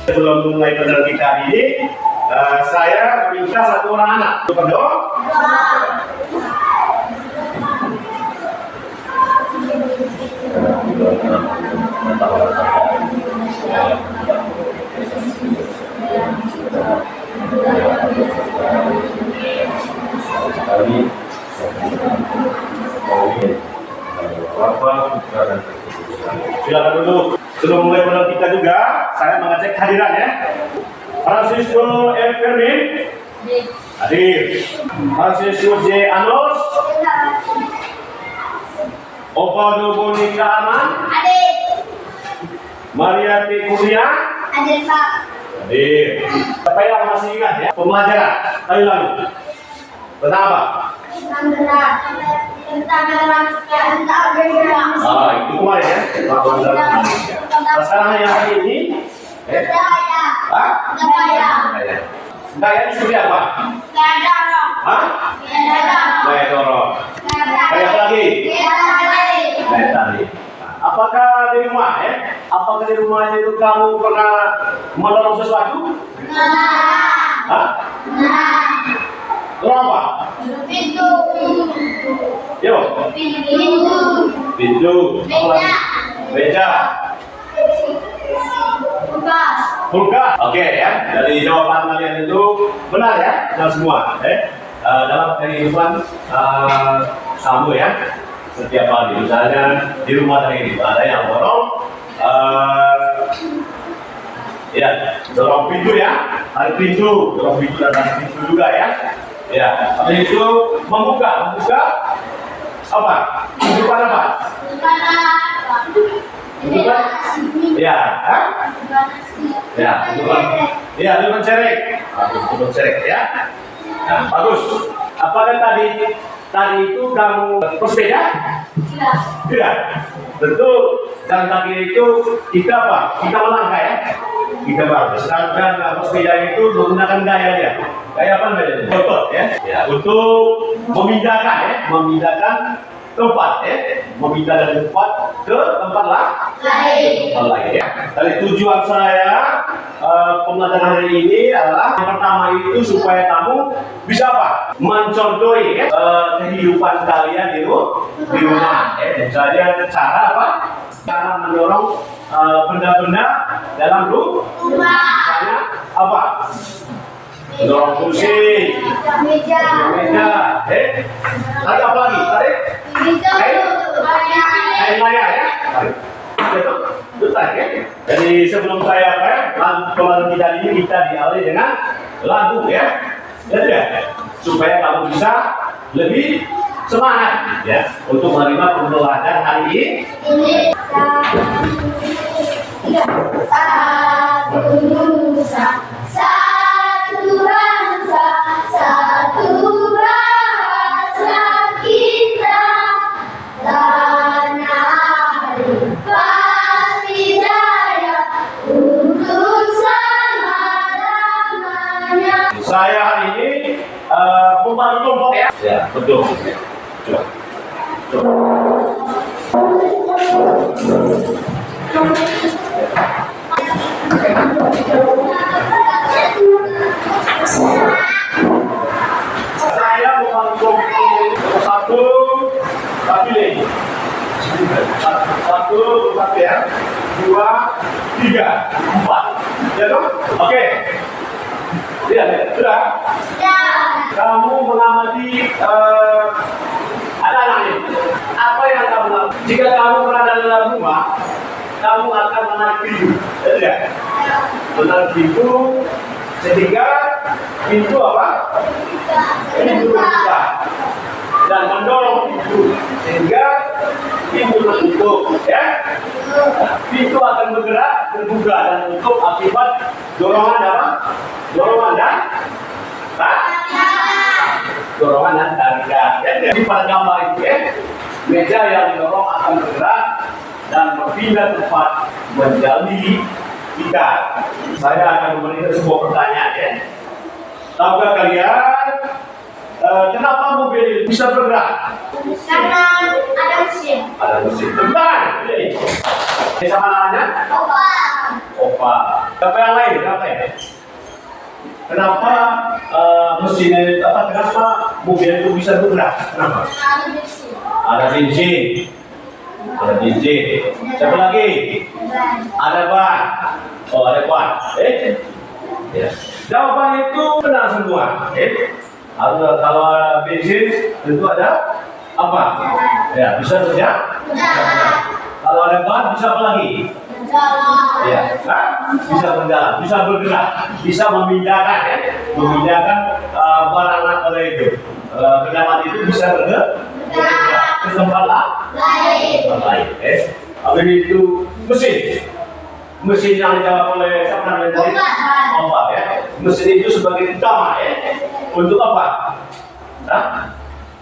Sebelum mulai pelajaran kita ini, saya minta satu orang anak untuk berdoa. Silakan dulu. Sebelum mulai pelajaran kita juga, saya mengecek hadiran ya. Francisco F. Fermin hadir. Francisco J. Anos. Ovaldo Bonika Aman Hadir. Maria T. Kurnia Hadir, Pak. hadir. Siapa yang masih ingat ya pembelajaran kali lalu tentang apa? Tentang bergerak. Itu kemarin ya. Nah, sekarang yang hari ini Daya. Hah? Daya. Daya itu seperti apa? Daya dorong. Hah? Daya dorong. Daya dorong. Kayak apa lagi? Daya tarik. Apakah di rumah ya? Apakah di rumahnya itu kamu pernah mendorong sesuatu? Hah? Dorong apa? Pintu. Yo, Pintu. pintu. Apa lagi? Meja. Kulkas. Kulkas. Oke ya. Dari jawaban kalian itu benar ya, benar semua. Dalam kehidupan kamu ya, setiap hari. Misalnya di rumah tadi ini ada yang dorong, ya dorong pintu ya, tarik pintu, dorong pintu dan tarik pintu juga ya. Ya, habis itu membuka apa? Membuka apa? Membuka? Ya, ya, membuka cerek. Membuka cerek ya. Nah, bagus. Apakah tadi itu kamu bersepeda? Tidak. Tentu jalan kaki itu kita apa? Kita melangkah ya. Kita berangkat. Sedangkan bersepeda itu menggunakan gaya dia. Gaya apa namanya? Otot ya. Ya. Untuk memindahkan tempat ya. Memindahkan tempat ke tempat lain ya. Dari tujuan saya pembelajaran hari ini adalah yang pertama itu supaya kamu bisa apa? Mencontohi ya, kehidupan kalian di rumah ya. Misalnya cara apa? Cara mendorong benda-benda dalam rumah. Misalnya apa? Mendorong kursi, meja, tarik apa lagi? Tarik? Tarik layar ya? Itu tarik ya? Jadi sebelum saya pelajaran kita ini kita diawali dengan lagu ya? Jadi ya, supaya kamu bisa lebih semangat ya untuk menerima pembelajaran hari ini. Satu nusa, satu bangsa, satu bahasa kita. Tanah air pasti jaya untuk selama-lamanya. Saya hari ini membagi kelompok ya. Ya, betul. Coba. Saya membagi kelompok satu ya, 2, 3, 4. Ya toh? Oke. Lihat, sudah. Kamu mengamati anak-anak ini. Apa yang kamu lakukan? Jika kamu berada dalam rumah, kamu akan menarik pintu. Ya, menarik pintu sehingga pintu apa? Pintu terbuka dan mendorong pintu sehingga pintu tertutup. Ya, pintu akan bergerak terbuka dan tutup akibat dorongan apa? Dorongan dan tarikan. Jadi pada gambar itu ya, meja yang didorong akan bergerak dan berpindah tempat menjadi ikat. Saya akan memberikan sebuah pertanyaan ya. Tahukah kalian kenapa mobil itu bisa bergerak? Karena ada mesin. Ada mesin. Benar. Ini sama namanya? Lubang. Oval. Apa yang lain? Kenapa ya? Kenapa mesin kenapa mobil itu bisa bergerak? Kenapa? Ada bensin. Ada bensin. Siapa lagi? Ada ban. Oh, ada ban. Ya. Jawaban itu benar semua. Kalau ada bensin tentu ada apa? Ya, bisa kerja. Kalau ada ban bisa apa lagi? Ya, bisa berjalan, bisa bergerak, bisa memindahkan, memindahkan barang apa itu. Kendaraan itu bisa bergerak ke tempat lain. Habis itu mesin yang dijawab oleh siapa namanya tadi? Ombak ya. Mesin itu sebagai utama untuk apa?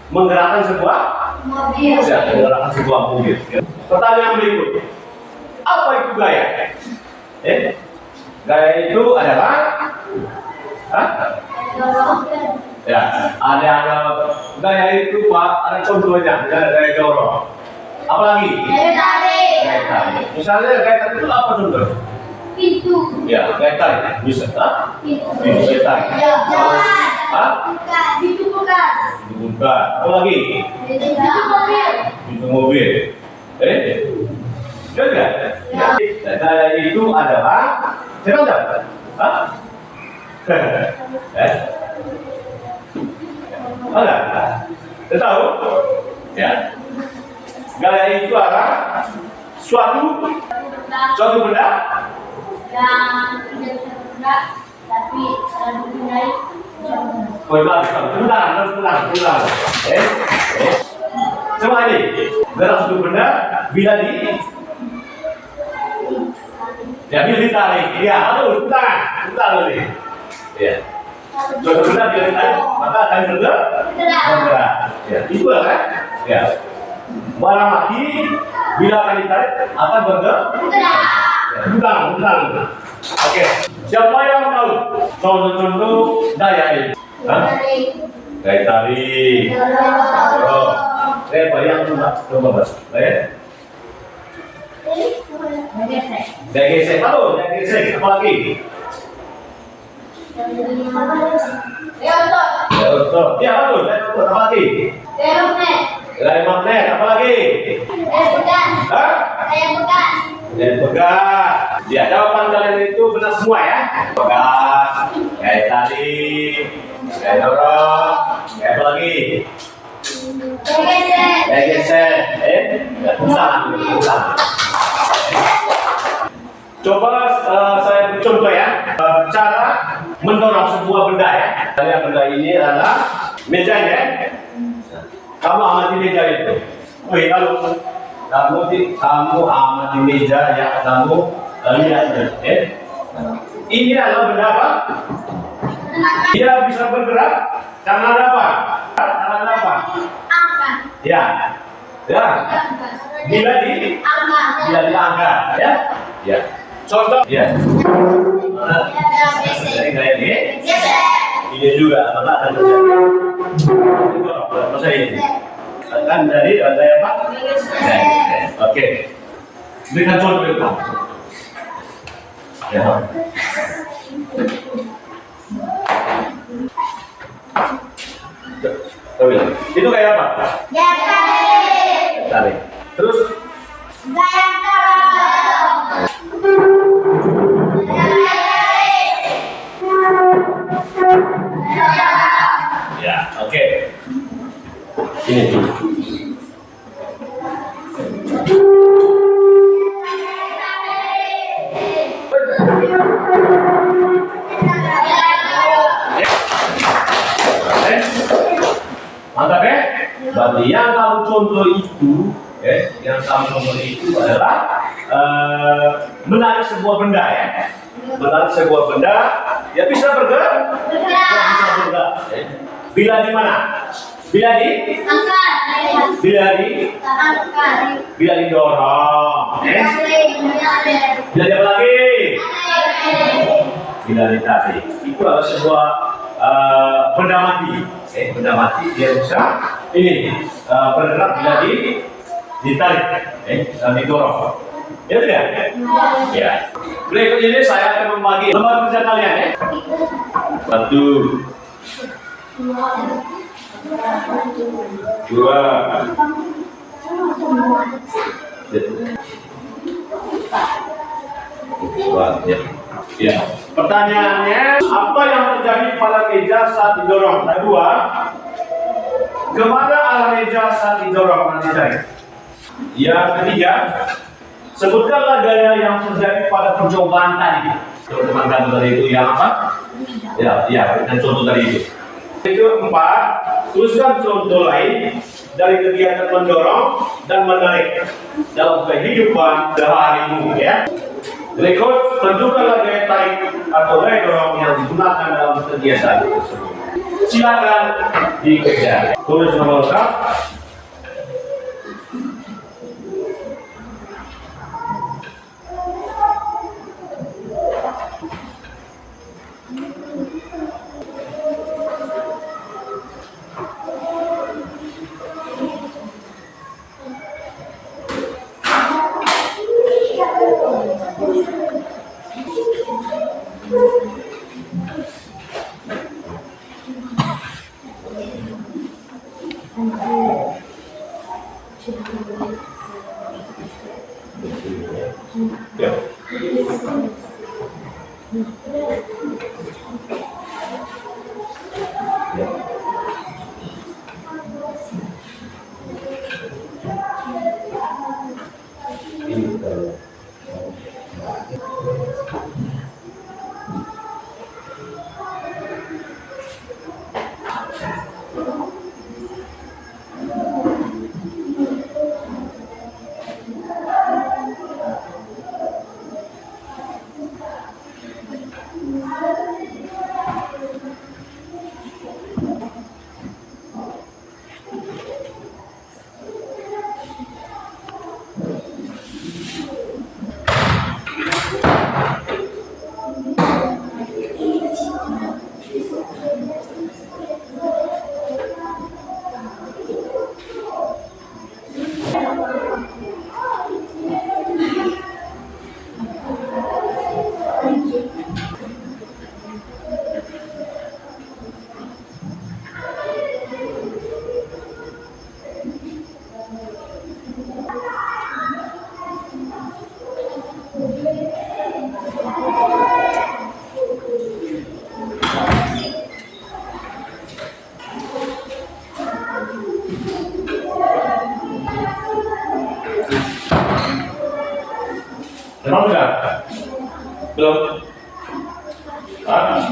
Menggerakkan sebuah mobil. Ya, menggerakkan sebuah mobil. Pertanyaan berikut. Apa itu gaya? Gaya itu adalah ya, ada gaya itu Pak, ada contohnya, ada gaya dorong. Apalagi? Gaya tarik. Misalnya gaya tarik itu apa contoh? Pintu. Ya, gaya tarik. Bisa, pintu gaya tarik. Pintu kulkas. Pintu kulkas. Apalagi? Pintu mobil. Juga. Gaya itu adalah siapa tahu? Ada? Tahu? Ya. Gaya itu adalah suatu benda yang tidak bergerak tapi selalu digunakan. Pulang. Coba ini, gerak suatu benda bila ditarik. Ya, lalu putar ini. Ya. Suatu benda bila ditarik, maka akan bergerak. Ya, itu kan? Ya. Barang mati bila akan ditarik akan bergerak. Putar. Oke. Siapa yang tahu contoh-contoh daya ini? Gaya tarik. Saya yang coba Mas. Gaya gesek. Tahu? Gaya gesek. Apa lagi? Ya betul. Ya betul. Apa lagi? Gaya magnet. Apa lagi? Dan begas. Ya, jawaban kalian itu benar semua ya. Begas, gaya tarik, gaya dorong, gaya apa lagi? Gaya gesek. Pulang. Coba saya contoh ya. Cara mendorong sebuah benda ya. Benda ini adalah meja ya. Kamu amati meja itu. Lalu kamu amati meja yang kamu lihat. Ini adalah benda apa? Dia bisa bergerak karena apa? Ya. Bila diangkat, ya. Contoh, ya. Dari gaya ini juga akan terjadi. Kan dari gaya apa? Oke. Berikan contoh itu. Ya. Itu kayak apa? Tarik. Terus? Ya, oke. Ini tuh. Mantap ya? Berarti yang kamu contoh itu, adalah menarik sebuah benda ya. Menarik sebuah benda, ya bisa bergerak. Bila di mana? Bila didorong. Bila di apa lagi? Bila ditarik. Itu adalah sebuah benda mati. Benda mati dia bisa bergerak bila ditarik dan didorong. Ya tidak? Ya. Berikut ini saya akan membagi lembar kerja kalian ya. 1, 2, ya. Ya. Pertanyaannya, apa yang terjadi pada meja saat didorong? Kedua, kemana arah meja saat didorong? Nanti cari. Yang ketiga, sebutkanlah gaya yang terjadi pada percobaan tadi. Teman-teman kan tadi itu yang apa? Ya, dan contoh tadi itu. Itu 4, tuliskan contoh lain dari kegiatan mendorong dan menarik dalam kehidupan sehari-hari ya. Berikut tentukanlah gaya tarik atau gaya dorong yang digunakan dalam kegiatan tersebut. Silakan dikerjakan. Tulis nama lengkap. Ya. Memang enggak? Belum? Hah?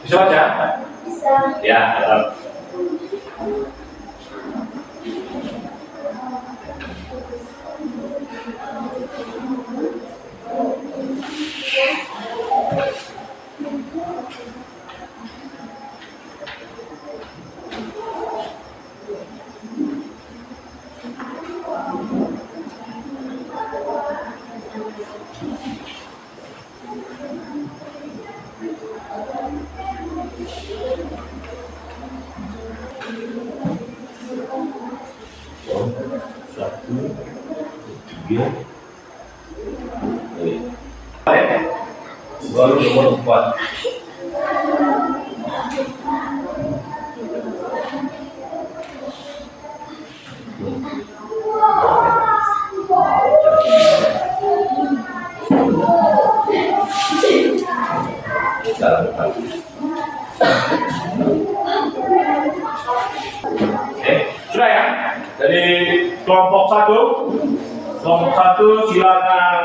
Bisa baca? Bisa. Ya, tetap. Baru nomor 4. Sudah ya? Jadi kelompok 1 silakan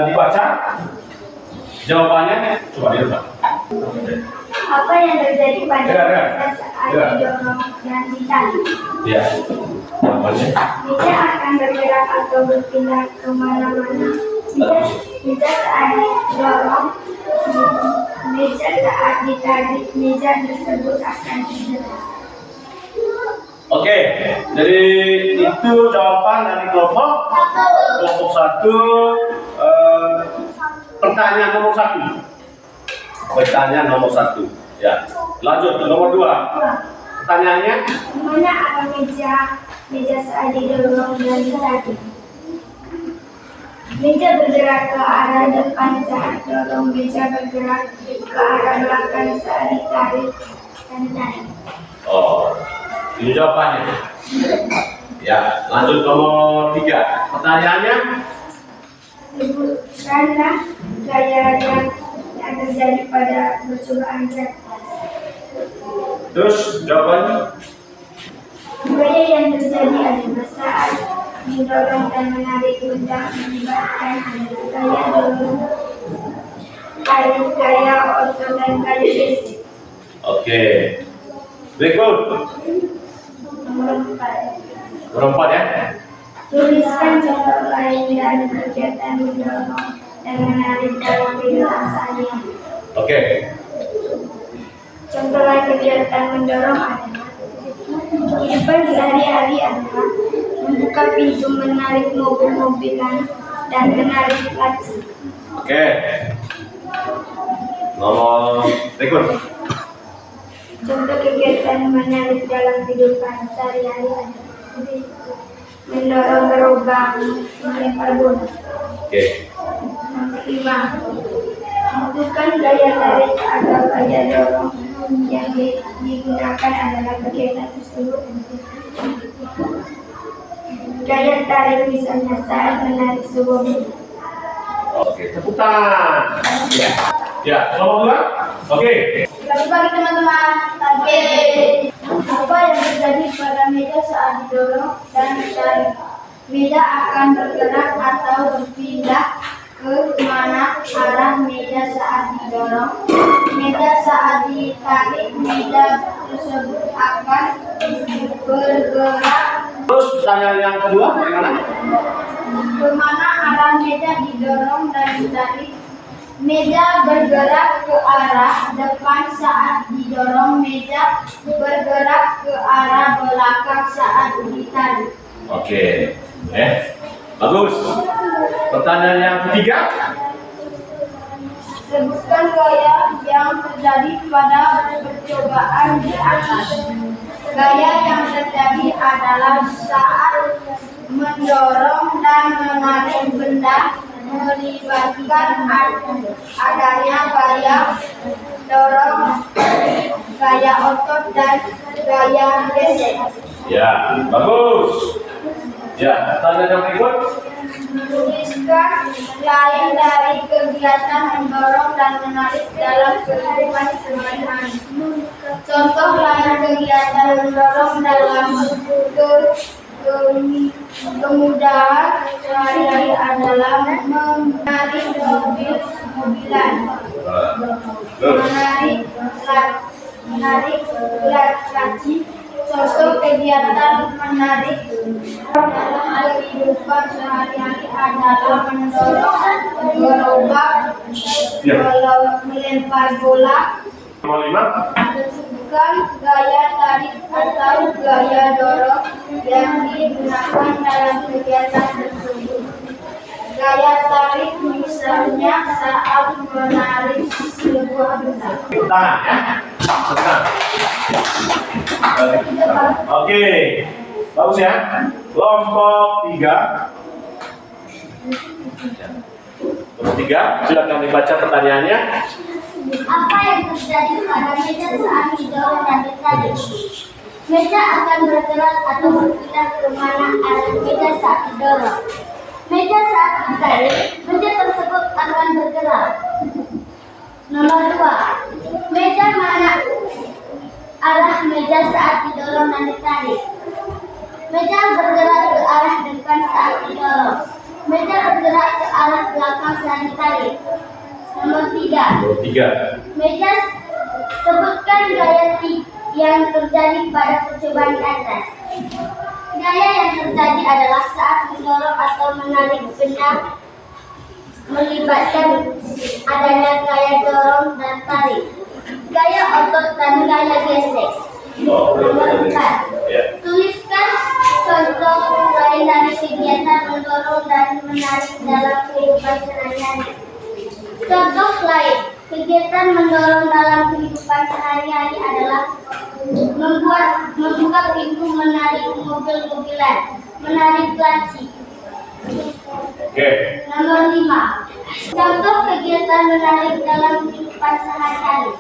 dibaca jawabannya. Coba dibaca. Apa yang terjadi pada Dengar. saat didorong dan ditarik? Ya, jawabannya. Meja akan bergerak atau berpindah kemana-mana Meja saat didorong, meja saat ditarik, meja tersebut akan cedera. Oke, jadi itu jawaban dari kelompok satu. Pertanyaan nomor satu. Pertanyaan nomor satu. Ya, lanjut nomor dua. Pertanyaannya, Mana arah meja saat didorong dan ditarik? Meja bergerak ke arah depan saat dorong, meja bergerak ke arah belakang saat ditarik dan tarik. oh, ini jawabannya. Ya, lanjut nomor tiga. Pertanyaannya, Sebutkanlah gaya yang terjadi pada percobaan kertas. terus jawabannya. Gaya yang terjadi adalah saat mendorong dan menarik benda menyebabkan gaya dorong, gaya otot dan gaya basic. Oke, berikut Nomor 4. nomor empat ya. Tuliskan contoh lain dan kegiatan mendorong dan menarik dalam kehidupan sehari-hari. Oke, Contoh lain kegiatan mendorong adalah kehidupan sehari-hari adalah membuka pintu, menarik mobil-mobilan, dan menarik laci. oke. Nomor berikut. Contoh kegiatan menarik dalam kehidupan sehari-hari adalah mendorong gerobak, melempar bola. Oke, Nomor 5. Tentukan gaya tarik atau gaya dorong yang digunakan adalah kegiatan tersebut. Gaya tarik misalnya saat menarik sebuah benda. oke. Tepuk tangan. Ya, ya. Nomor dua. Oke. Selamat pagi teman-teman. Apa yang terjadi pada meja saat didorong dan ditarik? Meja akan bergerak atau berpindah ke mana arah meja saat didorong. Meja saat ditarik, meja tersebut akan bergerak Terus pertanyaan yang kedua, bagaimana? kemana arah meja didorong dan ditarik. Meja bergerak ke arah depan saat didorong, meja bergerak ke arah belakang saat ditarik. Oke, bagus. Pertanyaan yang ketiga. Sebutkan gaya yang terjadi pada percobaan di atas. Gaya yang terjadi adalah saat mendorong dan menarik benda melibatkan adanya gaya dorong, gaya otot, dan gaya gesek. Ya, bagus. Ya, pertanyaan yang berikut. Tuliskan lain dari kegiatan mendorong dan menarik dalam kehidupan sehari-hari. Contoh lain kegiatan mendorong dalam kemudahan sehari-hari adalah menarik mobil-mobilan, menarik laci. Contoh kegiatan menarik dalam kehidupan sehari-hari adalah mendorong gerobak, melempar bola. Nomor lima. Tentukan gaya tarik atau gaya dorong yang digunakan dalam kegiatan tersebut. Gaya tarik misalnya saat menarik sebuah benda. Tangan ya. Tangan. Oke, bagus ya. Kelompok tiga. Kelompok tiga, silakan dibaca pertanyaannya. Apa yang terjadi pada meja saat didorong dan ditarik? Meja akan bergerak atau berpindah ke mana arah meja saat didorong. Meja saat ditarik, meja tersebut akan bergerak. Nomor 2. Meja mana arah meja saat didorong dan ditarik? Meja bergerak ke arah depan saat didorong. Meja bergerak ke arah belakang saat ditarik. Nomor 3. Nomor tiga. Meja, sebutkan gaya yang terjadi pada percobaan di atas. Gaya yang terjadi adalah saat mendorong atau menarik benda melibatkan adanya gaya dorong dan tarik, gaya otot dan gaya gesek. Nomor 4. Tuliskan contoh lain dari kegiatan mendorong dan menarik dalam kehidupan sehari-hari. Contoh lain kegiatan mendorong dalam kehidupan sehari-hari adalah membuka pintu, menarik mobil-mobilan, menarik laci. Nomor 5. Contoh kegiatan menarik dalam kehidupan sehari-hari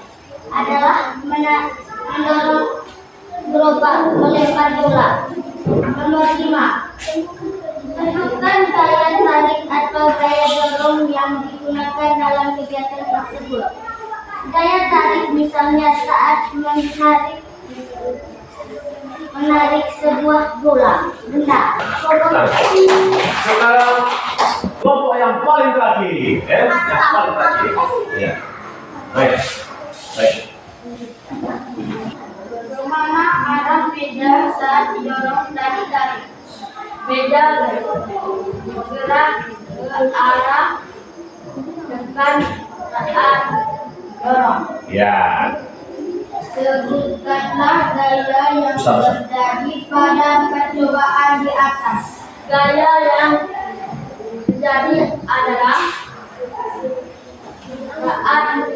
adalah mendorong gerobak, melempar bola. Nomor 5. Tentukan gaya tarik atau gaya dorong yang digunakan dalam kegiatan tersebut. Gaya tarik misalnya saat menarik sebuah bola. Benda. Sekarang kelompok yang paling terakhir, yang paling terakhir. Ya. Baik. Kemana arah meja saat didorong dan ditarik? Meja bergerak ke arah depan saat dorong. Ya. Sebutkanlah gaya yang terjadi pada percobaan di atas. Gaya yang terjadi adalah saat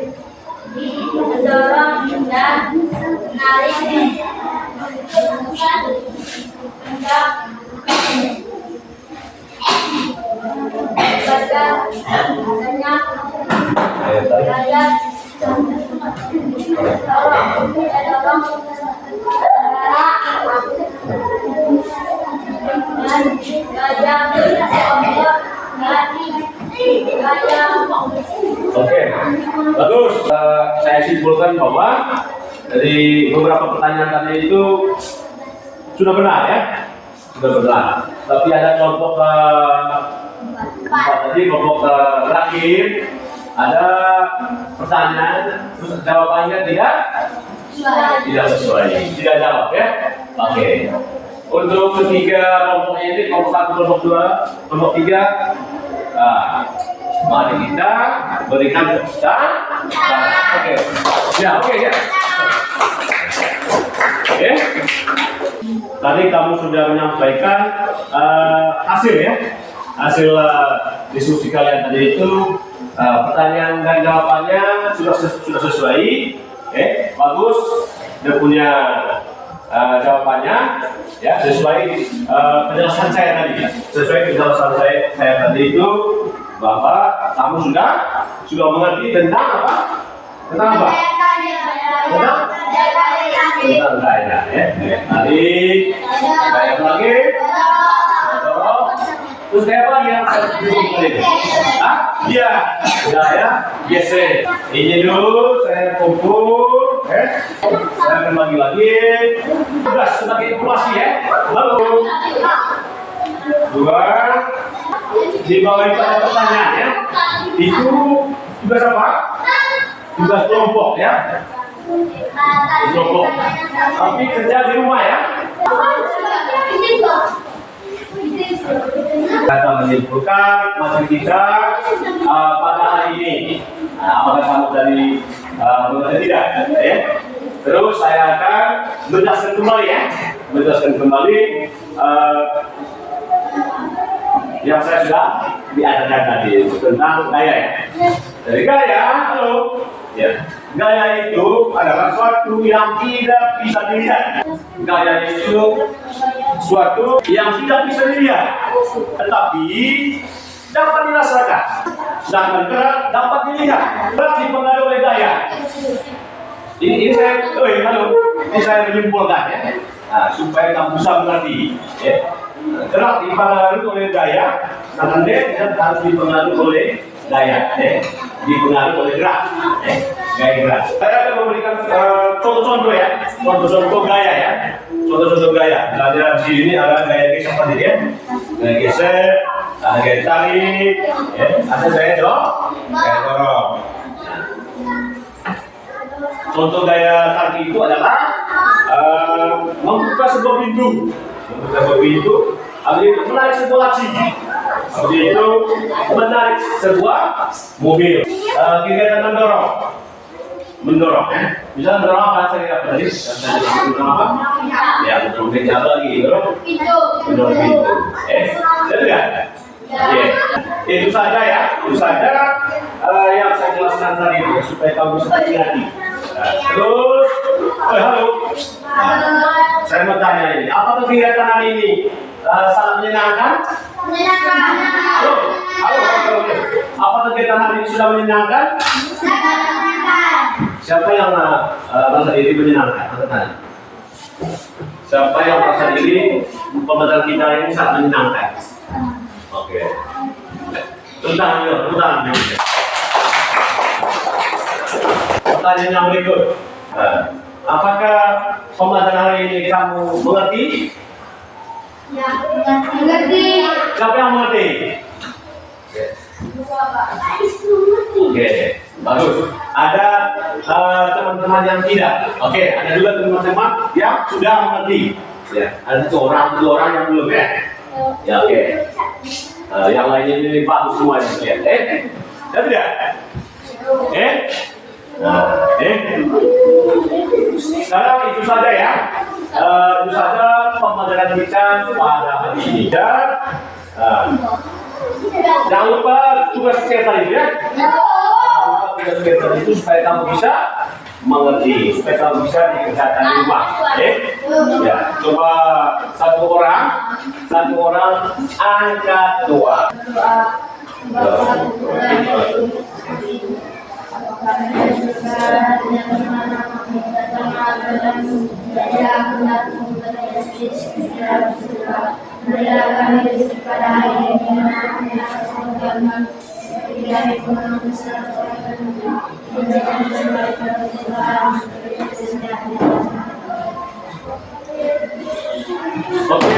didorong dan menarik benda pada adanya gaya Oke, bagus. Saya simpulkan bahwa dari beberapa pertanyaan tadi itu sudah benar ya, sudah benar. Tapi ada kelompok tadi, kelompok terakhir ada pertanyaan, terus jawabannya tidak sesuai, tidak jawab ya. Oke. Untuk ketiga kelompoknya ini, kelompok 1, kelompok 2, kelompok 3. Mari kita berikan tepuk tangan. Oke. Ya. Oke. Tadi kamu sudah menyampaikan hasil ya. Hasil diskusi kalian tadi itu pertanyaan dan jawabannya sudah sesuai. Bagus. Dia punya jawabannya ya sesuai penjelasan saya tadi. Sesuai penjelasan saya tadi itu bahwa kamu sudah mengerti tentang apa? Tentang apa? Tentang gaya ya. Tadi gaya lagi. Terus gaya apa lagi yang saya sebutkan? Iya, gaya gesek. Ini dulu saya kumpul. Saya akan bagi lagi. Tugas sebagai informasi ya. Lalu 2. Di bawah itu ada pertanyaan ya. Itu tugas apa? Tugas kelompok ya. Kelompok. Tapi kerja di rumah ya. Kata menyimpulkan materi kita pada hari ini. Apakah kamu dari tidak? Ya. Terus saya akan menjelaskan kembali ya. Menjelaskan kembali yang saya sudah diajarkan tadi tentang gaya ya. Dari gaya, halo. Ya. Gaya itu adalah suatu yang tidak bisa dilihat. Gaya itu suatu yang tidak bisa dilihat, tetapi dapat dirasakan. Sedangkan gerak dapat dilihat. Gerak dipengaruhi oleh gaya. Ini saya menyimpulkan ya. Supaya kamu bisa mengerti. Ya. Gerak dipengaruhi oleh gaya, sedangkan dia harus dipengaruhi oleh gaya. Dipengaruhi oleh gerak. Gaya gerak. Saya akan memberikan contoh-contoh ya. Contoh-contoh gaya ya. Contoh-contoh gaya. Misalnya di sini ada gaya gesek tadi ya. Gaya gesek, ada gaya tarik, ya. Ada gaya dorong. Contoh gaya tarik itu adalah membuka sebuah pintu. Membuka sebuah pintu, habis itu menarik sebuah laci. Seperti itu menarik sebuah mobil. Kegiatan mendorong, ya. Bisa mendorong apa saya tadi? Mendorong apa? Ya, mendorong meja lagi, mendorong pintu. Jadi kan? Ya, itu saja ya. Itu saja yang saya jelaskan tadi supaya kamu bisa hati. Terus, halo. Saya mau tanya ini, apa kegiatan hari ini sangat menyenangkan? Menyenangkan. Halo. Apa kegiatan hari ini sudah menyenangkan? Sangat menyenangkan. Siapa yang merasa diri menyenangkan? Angkat tangan. Siapa yang merasa diri pembelajaran kita ini sangat menyenangkan? Oke. Tentang. Pertanyaan yang berikut. Apakah pembelajaran hari ini kamu mengerti? Ya, mengerti. Siapa yang mengerti? Oke, bagus. Ada teman-teman yang tidak. Oke, ada juga teman-teman yang sudah mengerti. Ya, ada dua orang yang belum ya. Ya, oke. Yang lainnya ini bagus semuanya. Ya tidak? Sekarang itu saja ya. Itu saja pembelajaran kita pada hari ini. Dan jangan lupa tugas tadi ya. Tugas tadi itu supaya kamu bisa mengerti, supaya kamu bisa dikerjakan di rumah. Ya, coba satu orang angkat dua. Oke.